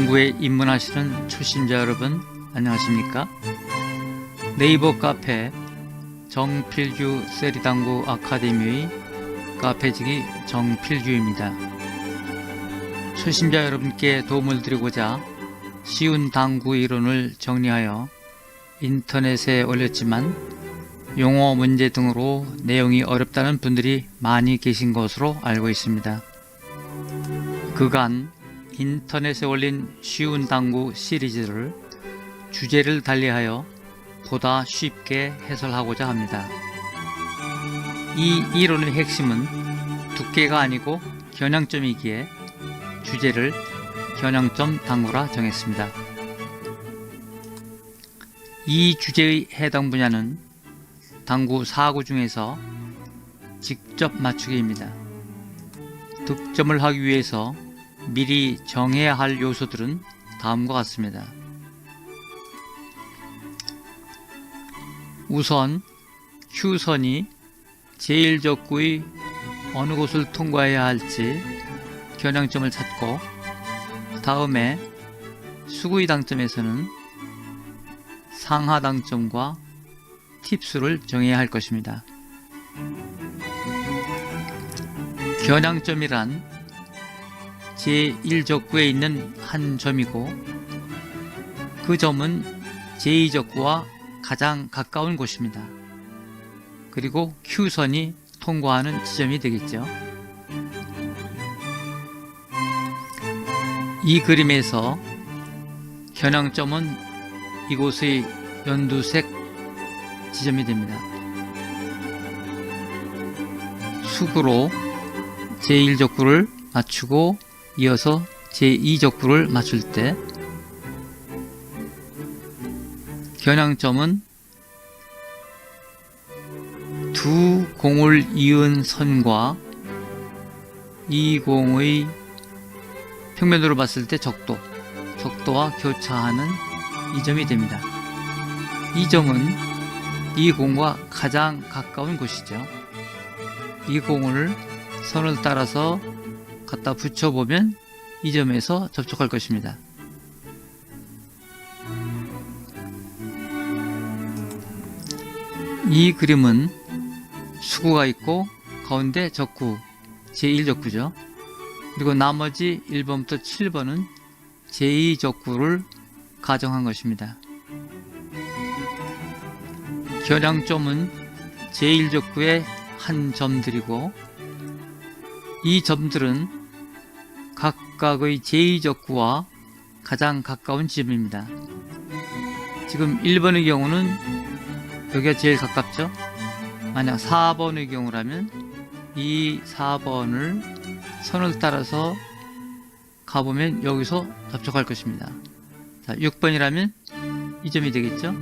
공부에 입문하시는 초심자 여러분 안녕하십니까? 네이버 카페 정필규 세리당구 아카데미의 카페지기 정필규입니다. 초심자 여러분께 도움을 드리고자 쉬운 당구 이론을 정리하여 인터넷에 올렸지만 용어 문제 등으로 내용이 어렵다는 분들이 많이 계신 것으로 알고 있습니다. 그간 인터넷에 올린 쉬운 당구 시리즈를 주제를 달리하여 보다 쉽게 해설하고자 합니다. 이 이론의 핵심은 두께가 아니고 겨냥점이기에 주제를 겨냥점 당구라 정했습니다. 이 주제의 해당 분야는 당구 4구 중에서 직접 맞추기입니다. 득점을 하기 위해서 미리 정해야 할 요소들은 다음과 같습니다. 우선 Q선이 제1적구의 어느 곳을 통과해야 할지 겨냥점을 찾고, 다음에 수구의 당점에서는 상하 당점과 팁수를 정해야 할 것입니다. 겨냥점이란 제1적구에 있는 한 점이고 그 점은 제2적구와 가장 가까운 곳입니다. 그리고 Q선이 통과하는 지점이 되겠죠. 이 그림에서 겨냥점은 이곳의 연두색 지점이 됩니다. 수구로 제1적구를 맞추고 이어서 제2적구를 맞출 때 겨냥점은 두 공을 이은 선과 이 공의 평면으로 봤을 때 적도와 교차하는 이 점이 됩니다. 이 점은 이 공과 가장 가까운 곳이죠. 이 공을 선을 따라서 갖다 붙여보면 이 점에서 접촉할 것입니다. 이 그림은 수구가 있고 가운데 적구, 제1적구죠. 그리고 나머지 1번부터 7번은 제2적구를 가정한 것입니다. 겨냥점은 제1적구의 한 점들이고 이 점들은 각각의 제2적구와 가장 가까운 지점입니다. 지금 1번의 경우는 여기가 제일 가깝죠. 만약 4번의 경우라면 이 4번을 선을 따라서 가보면 여기서 접촉할 것입니다. 자, 6번이라면 이 점이 되겠죠.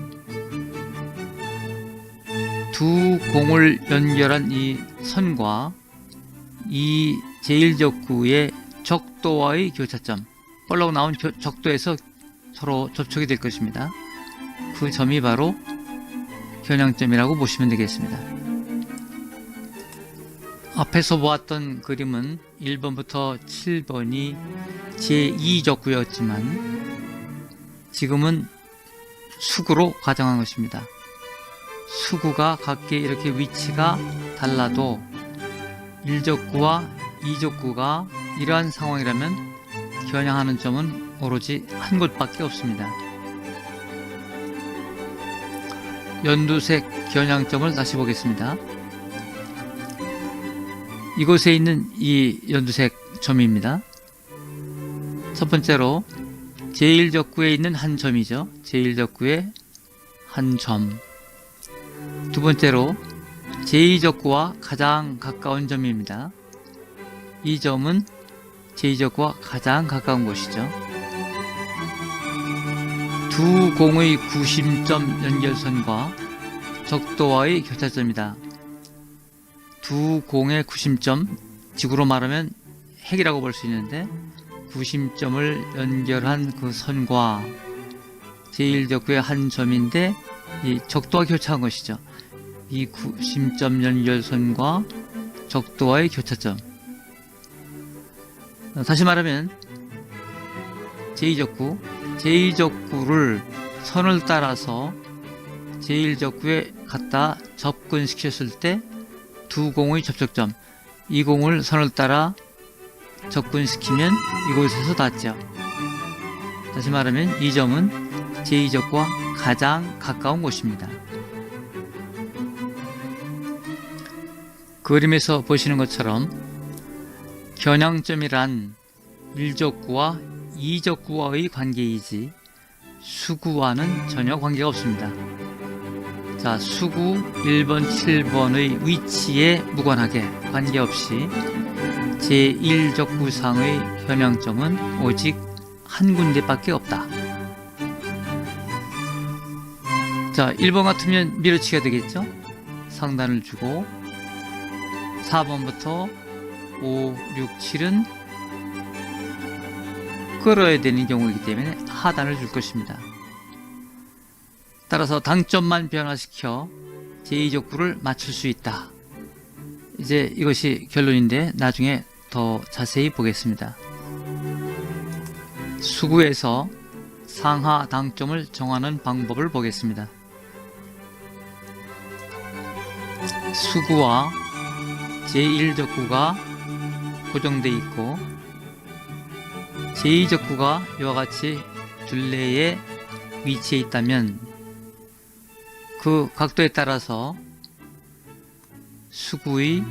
두 공을 연결한 이 선과 이 제1적구의 적도와의 교차점, 볼록 나온 적도에서 서로 접촉이 될 것입니다. 그 점이 바로 겨냥점이라고 보시면 되겠습니다. 앞에서 보았던 그림은 1번부터 7번이 제2적구였지만 지금은 수구로 가정한 것입니다. 수구가 각기 이렇게 위치가 달라도 1적구와 2적구가 이러한 상황이라면 겨냥하는 점은 오로지 한 곳밖에 없습니다. 연두색 겨냥점을 다시 보겠습니다. 이곳에 있는 이 연두색 점입니다. 첫 번째로 제1적구에 있는 한 점이죠. 제1적구의 한 점. 두 번째로 제2적구와 가장 가까운 점입니다. 이 점은 제2적구와 가장 가까운 곳이죠. 두 공의 구심점 연결선과 적도와의 교차점이다. 두 공의 구심점, 지구로 말하면 핵이라고 볼 수 있는데 구심점을 연결한 그 선과 제1적구의 한 점인데 이 적도와 교차한 것이죠. 이 구심점 연결선과 적도와의 교차점. 다시 말하면 제2적구, 제2적구를 선을 따라서 제1적구에 갖다 접근시켰을 때 두 공의 접촉점, 이 공을 선을 따라 접근시키면 이곳에서 닿죠. 다시 말하면 이 점은 제2적구와 가장 가까운 곳입니다. 그림에서 보시는 것처럼 겨냥점이란 1적구와 2적구와의 관계이지 수구와는 전혀 관계가 없습니다. 자, 수구 1번, 7번의 위치에 무관하게 관계없이 제1적구상의 겨냥점은 오직 한 군데밖에 없다. 자, 1번 같으면 밀어치기가 되겠죠? 상단을 주고 4번부터 5, 6, 7은 끌어야 되는 경우이기 때문에 하단을 줄 것입니다. 따라서 당점만 변화시켜 제2적구를 맞출 수 있다. 이제 이것이 결론인데 나중에 더 자세히 보겠습니다. 수구에서 상하 당점을 정하는 방법을 보겠습니다. 수구와 제1적구가 고정되어 있고 제2적구가 이와 같이 둘레에 위치해 있다면 그 각도에 따라서 수구의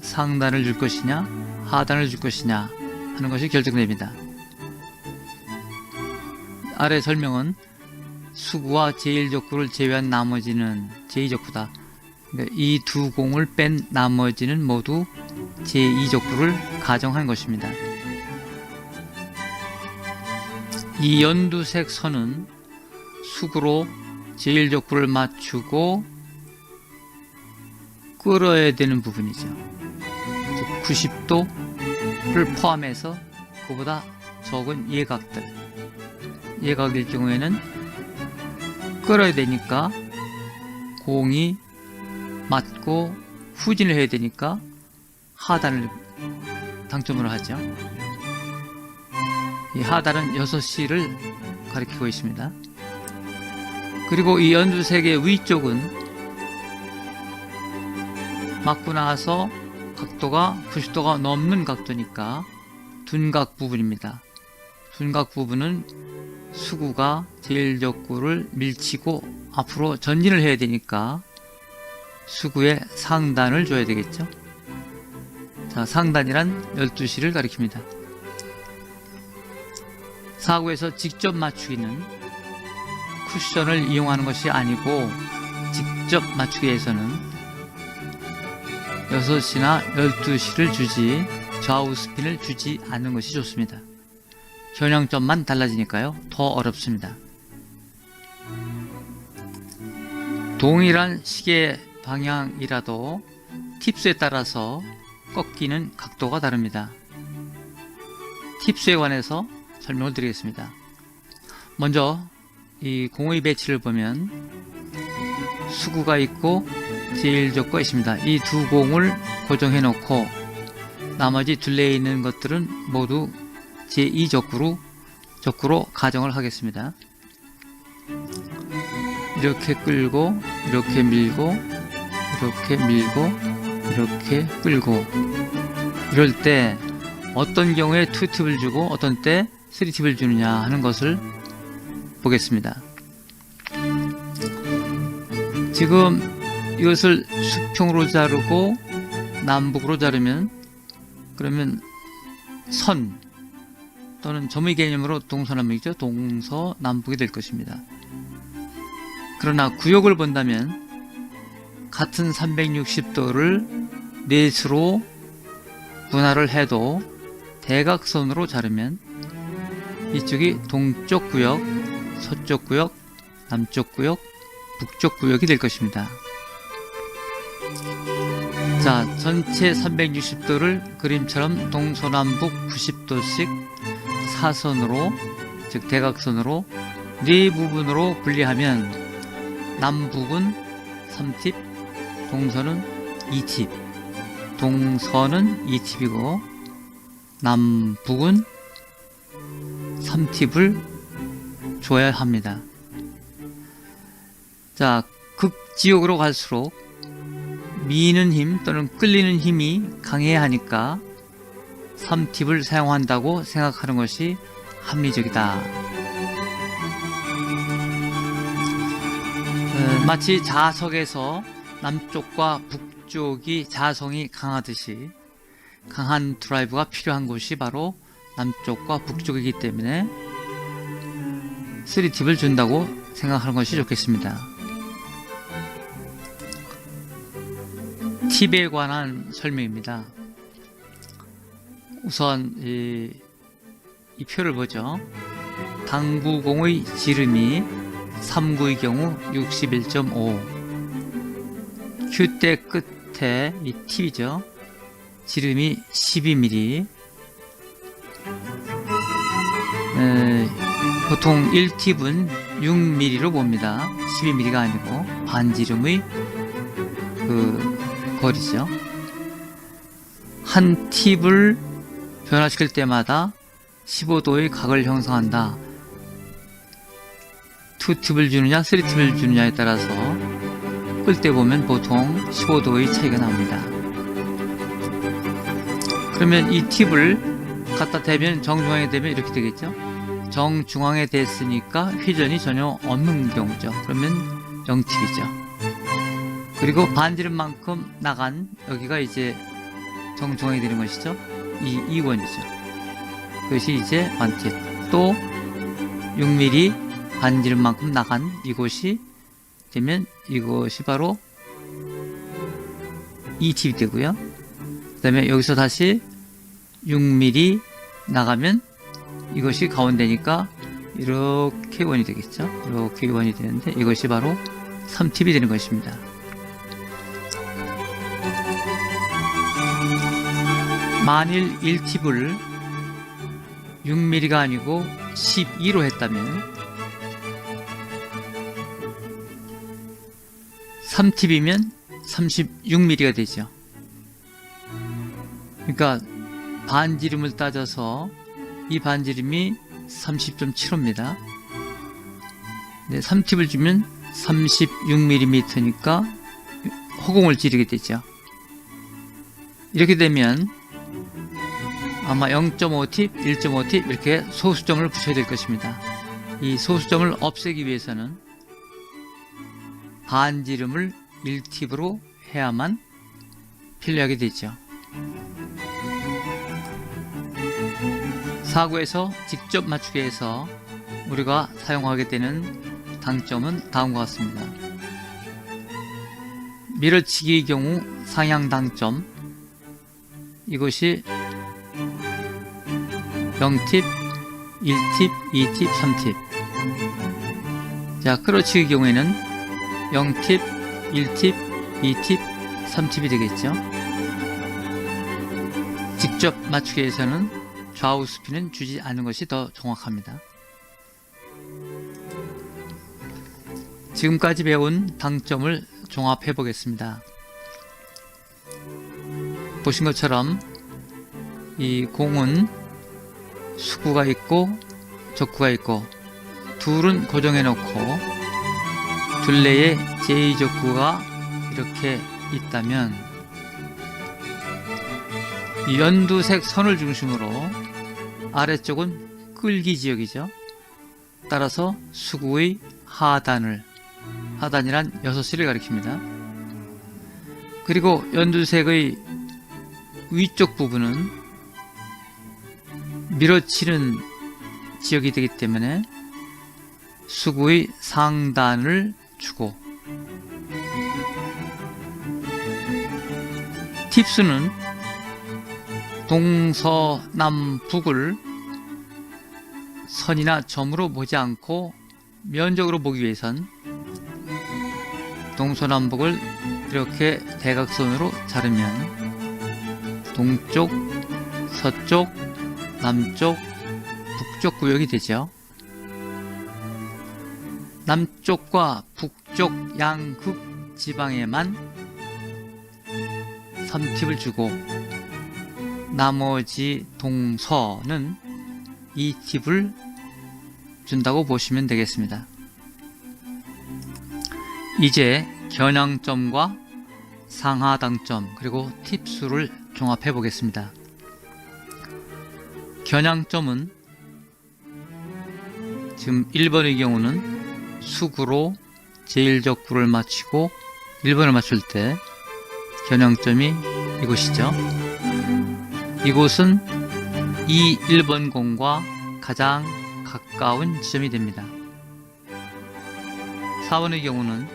상단을 줄 것이냐 하단을 줄 것이냐 하는 것이 결정됩니다. 아래 설명은 수구와 제1적구를 제외한 나머지는 제2적구다. 그러니까 이 두 공을 뺀 나머지는 모두 제2적구를 가정한 것입니다. 이 연두색 선은 수구로 제1적구를 맞추고 끌어야 되는 부분이죠. 즉 90도를 포함해서 그보다 적은 예각들, 예각일 경우에는 끌어야 되니까 공이 맞고 후진을 해야 되니까 하단을 당점으로 하죠. 이 하단은 6시를 가리키고 있습니다. 그리고 이 연두색의 위쪽은 맞고 나서 각도가 90도가 넘는 각도니까 둔각 부분입니다. 둔각 부분은 수구가 제1적구를 밀치고 앞으로 전진을 해야 되니까 수구의 상단을 줘야 되겠죠. 자, 상단이란 12시를 가리킵니다. 사구에서 직접 맞추기는 쿠션을 이용하는 것이 아니고 직접 맞추기 위해서는 6시나 12시를 주지 좌우 스핀을 주지 않는 것이 좋습니다. 겨냥점만 달라지니까요. 더 어렵습니다. 동일한 시계 방향이라도 팁스에 따라서 꺾이는 각도가 다릅니다. 팁스에 관해서 설명을 드리겠습니다. 먼저 이 공의 배치를 보면 수구가 있고 제1적구가 있습니다. 이 두 공을 고정해 놓고 나머지 둘레에 있는 것들은 모두 제2적구로 가정을 하겠습니다. 이렇게 끌고 이렇게 밀고 이렇게 밀고 이렇게 끌고 이럴 때 어떤 경우에 2팁을 주고 어떤 때 3팁을 주느냐 하는 것을 보겠습니다. 지금 이것을 수평으로 자르고 남북으로 자르면 그러면 선 또는 점의 개념으로 동서남북이죠. 동서남북이 될 것입니다. 그러나 구역을 본다면 같은 360도를 넷으로 분할을 해도 대각선으로 자르면 이쪽이 동쪽 구역, 서쪽 구역, 남쪽 구역, 북쪽 구역이 될 것입니다. 자, 전체 360도를 그림처럼 동서남북 90도씩 사선으로, 즉 대각선으로 네 부분으로 분리하면 남북은 3팁, 동서는 2팁, 동서는 2팁이고 남북은 3팁을 줘야 합니다. 자, 극지역으로 갈수록 미는 힘 또는 끌리는 힘이 강해야 하니까 3팁을 사용한다고 생각하는 것이 합리적이다. 마치 자석에서 남쪽과 북쪽이 자성이 강하듯이 강한 드라이브가 필요한 곳이 바로 남쪽과 북쪽이기 때문에 3팁을 준다고 생각하는 것이 좋겠습니다. 팁에 관한 설명입니다. 우선 이 표를 보죠. 당구공의 지름이 3구의 경우 61.5, 큐대 끝에 이 팁이죠. 지름이 12mm, 보통 1팁은 6mm로 봅니다. 12mm가 아니고 반지름의 그 거리죠. 한 팁을 변화시킬 때마다 15도의 각을 형성한다. 2팁을 주느냐 3팁을 주느냐에 따라서 끌 때 보면 보통 15도의 차이가 납니다. 그러면 이 팁을 갖다 대면 정중앙에 대면 이렇게 되겠죠. 정중앙에 됐으니까 회전이 전혀 없는 경우죠. 그러면 0팁이죠. 그리고 반지름만큼 나간 여기가 이제 정중앙이 되는 것이죠. 이 2원이죠. 그것이 이제 1팁. 또 6mm 반지름만큼 나간 이곳이 되면 이것이 바로 2팁이 되고요. 그 다음에 여기서 다시 6mm 나가면 이것이 가운데니까 이렇게 원이 되겠죠. 이렇게 원이 되는데 이것이 바로 3팁이 되는 것입니다. 만일 1팁을 6mm가 아니고 12로 했다면 3팁이면 36mm가 되죠. 그러니까 반지름을 따져서 이 반지름이 30.75입니다. 네, 3팁을 주면 36mm니까 허공을 찌르게 되죠. 이렇게 되면 아마 0.5팁, 1.5팁 이렇게 소수점을 붙여야 될 것입니다. 이 소수점을 없애기 위해서는 반지름을 1팁으로 해야만 필요하게 되죠. 사구에서 직접 맞추기 위해서 우리가 사용하게 되는 당점은 다음과 같습니다. 밀어치기의 경우 상향 당점, 이것이 0팁, 1팁, 2팁, 3팁. 자, 끌어치기의 경우에는 0팁, 1팁, 2팁, 3팁이 되겠죠. 직접 맞추기 위해서는 좌우 스피는 주지 않는 것이 더 정확합니다. 지금까지 배운 당점을 종합해 보겠습니다. 보신 것처럼 이 공은 수구가 있고 적구가 있고 둘은 고정해 놓고 둘레에 제2적구가 이렇게 있다면 연두색 선을 중심으로 아래쪽은 끌기 지역이죠. 따라서 수구의 하단이란 6시를 가리킵니다. 그리고 연두색의 위쪽 부분은 밀어치는 지역이 되기 때문에 수구의 상단을 주고, 팁수는 동서남북을 선이나 점으로 보지 않고 면적으로 보기 위해선 동서남북을 이렇게 대각선으로 자르면 동쪽, 서쪽, 남쪽, 북쪽 구역이 되죠. 남쪽과 북쪽 양극 지방에만 3팁을 주고 나머지 동서는 2팁을 준다고 보시면 되겠습니다. 이제 겨냥점과 상하당점 그리고 팁수를 종합해 보겠습니다. 겨냥점은 지금 1번의 경우는 수구로 제1적구를 맞추고 1번을 맞출 때 겨냥점이 이곳이죠. 이곳은 이 1번 공과 가장 가까운 지점이 됩니다. 4번의 경우는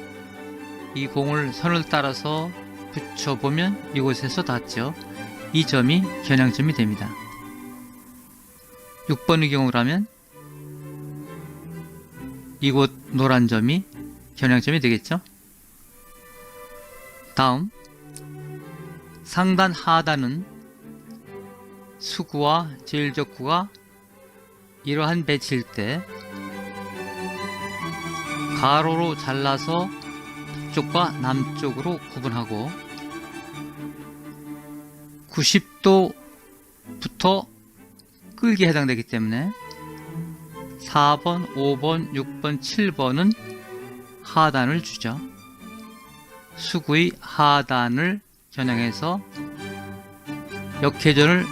이 공을 선을 따라서 붙여보면 이곳에서 닿죠. 이 점이 겨냥점이 됩니다. 6번의 경우라면 이곳 노란 점이 겨냥점이 되겠죠. 다음 상단 하단은 수구와 제1적구가 이러한 배치일 때 가로로 잘라서 북쪽과 남쪽으로 구분하고 90도부터 끌기에 해당되기 때문에 4번, 5번, 6번, 7번은 하단을 주죠. 수구의 하단을 겨냥해서 역회전을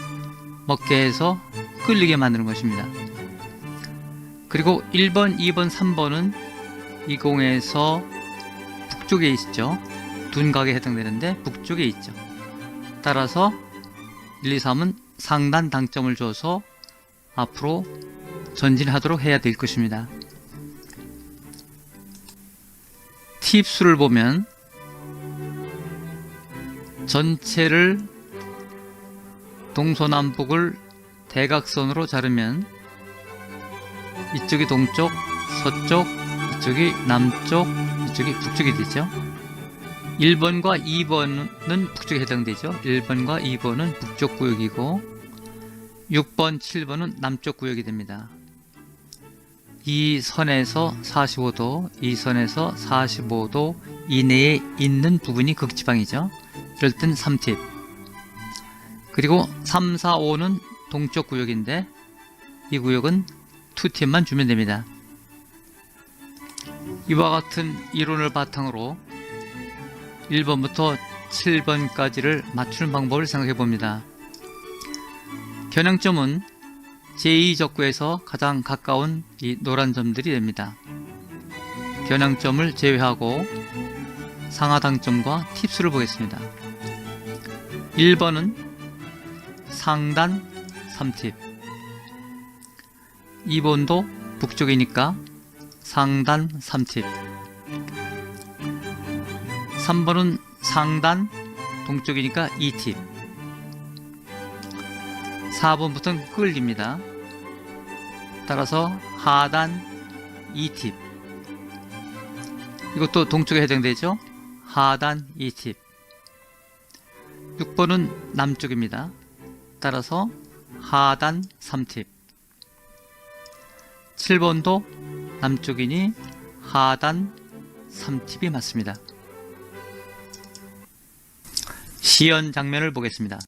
먹게 해서 끌리게 만드는 것입니다. 그리고 1번, 2번, 3번은 이 공에서 북쪽에 있죠. 둔각에 해당되는데 북쪽에 있죠. 따라서 1, 2, 3은 상단 당점을 줘서 앞으로 전진하도록 해야 될 것입니다. 팁수를 보면 전체를 동서남북을 대각선으로 자르면 이쪽이 동쪽, 서쪽, 이쪽이 남쪽, 이쪽이 북쪽이 되죠. 1번과 2번은 북쪽에 해당되죠. 1번과 2번은 북쪽 구역이고 6번, 7번은 남쪽 구역이 됩니다. 이 선에서 45도, 이 선에서 45도 이내에 있는 부분이 극지방이죠. 이럴 땐 3팁. 그리고 3, 4, 5는 동쪽 구역인데 이 구역은 2팁만 주면 됩니다. 이와 같은 이론을 바탕으로 1번부터 7번까지를 맞추는 방법을 생각해 봅니다. 겨냥점은 제2적구에서 가장 가까운 이 노란 점들이 됩니다. 겨냥점을 제외하고 상하당점과 팁수를 보겠습니다. 1번은 상단 3팁, 2번도 북쪽이니까 상단 3팁, 3번은 상단 동쪽이니까 2팁, 4번부터는 끌립니다. 따라서 하단 2팁, 이것도 동쪽에 해당되죠. 하단 2팁. 6번은 남쪽입니다. 따라서 하단 3팁. 7번도 남쪽이니 하단 3팁이 맞습니다. 시연 장면을 보겠습니다.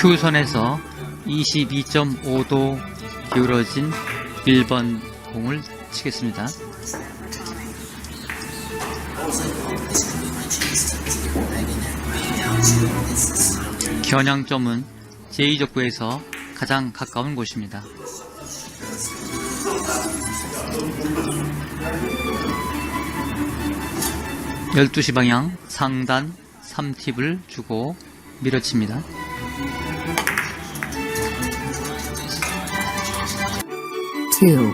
Q선에서 22.5도 기울어진 1번 공을 치겠습니다. 겨냥점은 제2적구에서 가장 가까운 곳입니다. (12시) 방향 상단 3팁을 주고 밀어칩니다. two,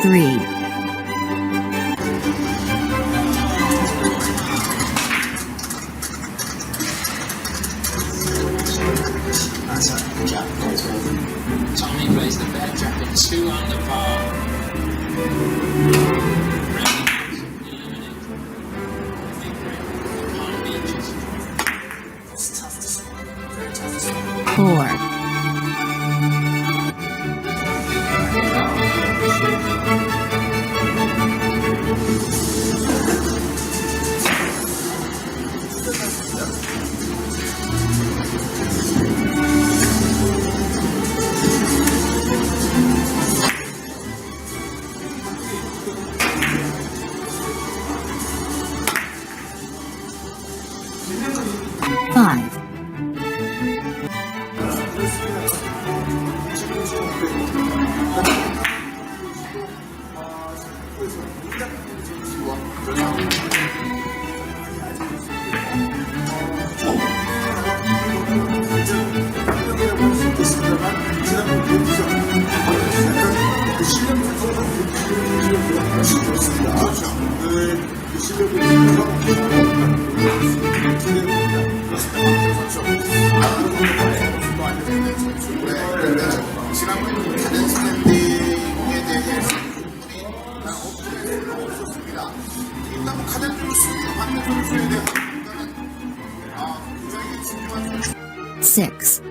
three, Six.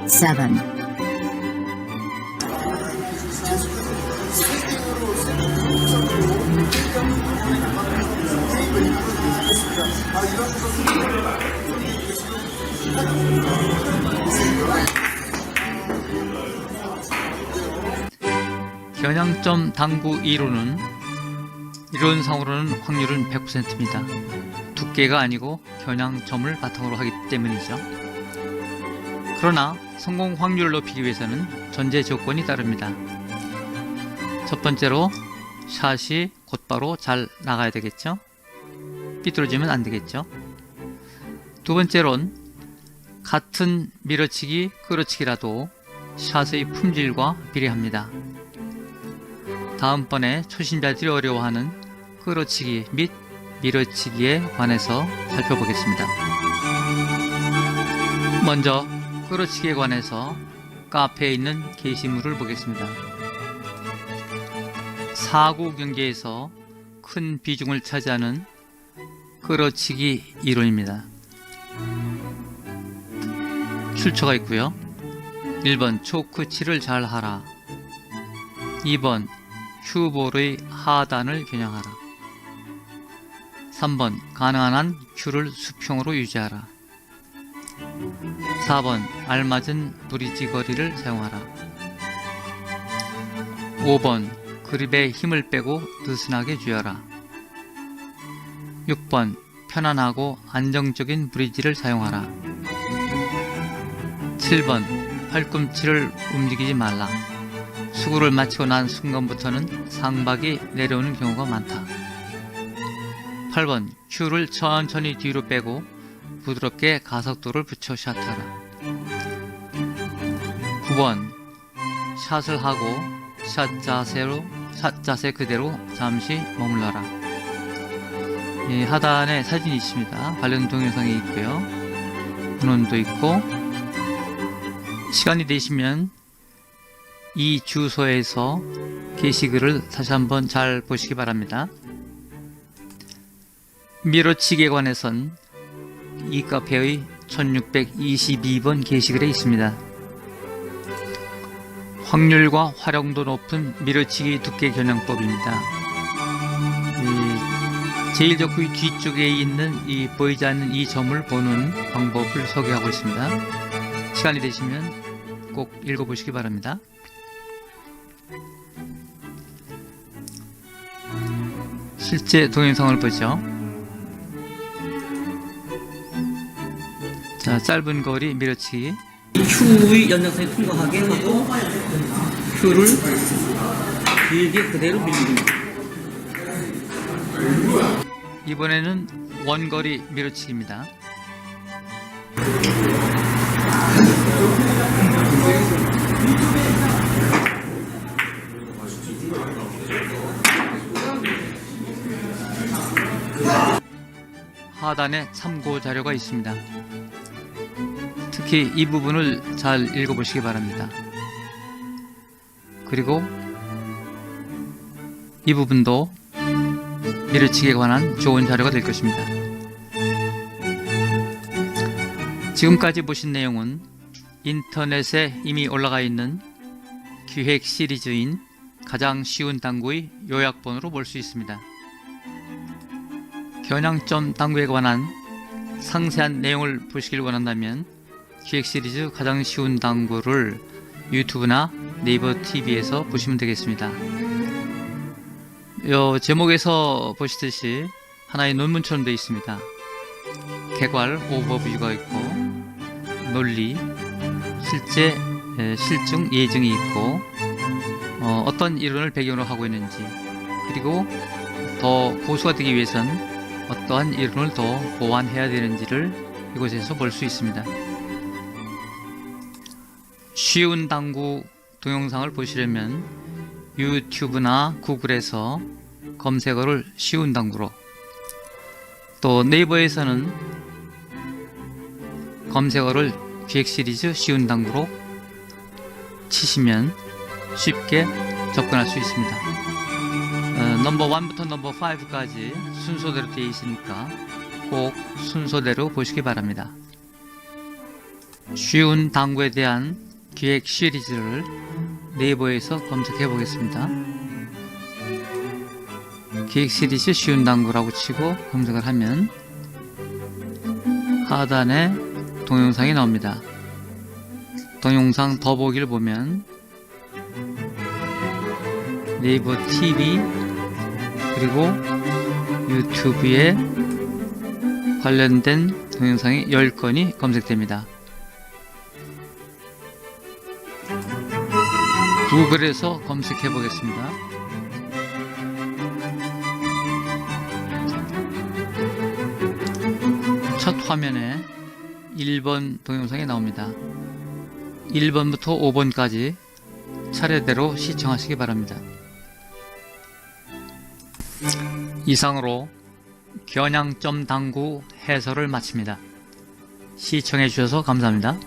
Seven. 겨냥점 당구 이론은 이론상으로는 확률은 100%입니다. 두께가 아니고 겨냥점을 바탕으로 하기 때문이죠. 그러나 성공 확률을 높이기 위해서는 전제 조건이 따릅니다. 첫 번째로 샷이 곧바로 잘 나가야 되겠죠. 삐뚤어지면 안 되겠죠. 두 번째로는 같은 밀어치기, 끌어치기라도 샷의 품질과 비례합니다. 다음번에 초신자들이 어려워하는 끌어치기 및 밀어치기에 관해서 살펴보겠습니다. 먼저 끌어치기에 관해서 카페에 있는 게시물을 보겠습니다. 사구 경기에서 큰 비중을 차지하는 끌어치기 이론입니다. 출처가 있고요. 1번 초크치를 잘 하라. 2번 큐볼의 하단을 겨냥하라. 3번 가능한 한 큐를 수평으로 유지하라. 4번 알맞은 브리지 거리를 사용하라. 5번 그립에 힘을 빼고 느슨하게 쥐어라. 6번 편안하고 안정적인 브리지를 사용하라. 7번 팔꿈치를 움직이지 말라. 수구를 마치고 난 순간부터는 상박이 내려오는 경우가 많다. 8번 큐를 천천히 뒤로 빼고 부드럽게 가속도를 붙여 샷하라. 9번 샷을 하고 샷 자세 그대로 잠시 머물러라. 하단에 사진이 있습니다. 관련 동영상이 있고요. 문헌도 있고, 시간이 되시면 이 주소에서 게시글을 다시 한번 잘 보시기 바랍니다. 밀어치기에 관해선 이 카페의 1622번 게시글에 있습니다. 확률과 활용도 높은 밀어치기 두께 겨냥법입니다. 제일 적구 뒤쪽에 있는 이 보이지 않는 이 점을 보는 방법을 소개하고 있습니다. 시간이 되시면 꼭 읽어보시기 바랍니다. 실제 동영상을 보죠. 자, 짧은 거리 밀어치기. 큐의 연장선에 통과하게 하고 큐를 길게 그대로 밀립니다. 이번에는 원거리 밀어치기입니다. 하단에 참고 자료가 있습니다. 특히 이 부분을 잘 읽어보시기 바랍니다. 그리고 이 부분도 밀어치기에 관한 좋은 자료가 될 것입니다. 지금까지 보신 내용은 인터넷에 이미 올라가 있는 기획 시리즈인 가장 쉬운 당구의 요약본으로 볼 수 있습니다. 겨냥점 당구에 관한 상세한 내용을 보시길 원한다면 기획 시리즈 가장 쉬운 당구를 유튜브나 네이버 TV에서 보시면 되겠습니다. 제목에서 보시듯이 하나의 논문처럼 되어 있습니다. 개괄, 오버뷰가 있고 논리, 실제 실증, 예증이 있고 어떤 이론을 배경으로 하고 있는지, 그리고 더 고수가 되기 위해선 어떠한 이론을 더 보완해야 되는지를 이곳에서 볼 수 있습니다. 쉬운 당구 동영상을 보시려면 유튜브나 구글에서 검색어를 쉬운 당구로, 또 네이버에서는 검색어를 기획 시리즈 쉬운 당구로 치시면 쉽게 접근할 수 있습니다. 넘버 1부터 넘버 5까지 순서대로 되어 있으니까 꼭 순서대로 보시기 바랍니다. 쉬운 당구에 대한 기획 시리즈를 네이버에서 검색해 보겠습니다. 기획 시리즈 쉬운 당구라고 치고 검색을 하면 하단에 동영상이 나옵니다. 동영상 더보기를 보면 네이버 TV 그리고 유튜브에 관련된 동영상이 10건이 검색됩니다. 구글에서 검색해 보겠습니다. 첫 화면에 1번 동영상이 나옵니다. 1번부터 5번까지 차례대로 시청하시기 바랍니다. 이상으로 겨냥점 당구 해설을 마칩니다. 시청해 주셔서 감사합니다.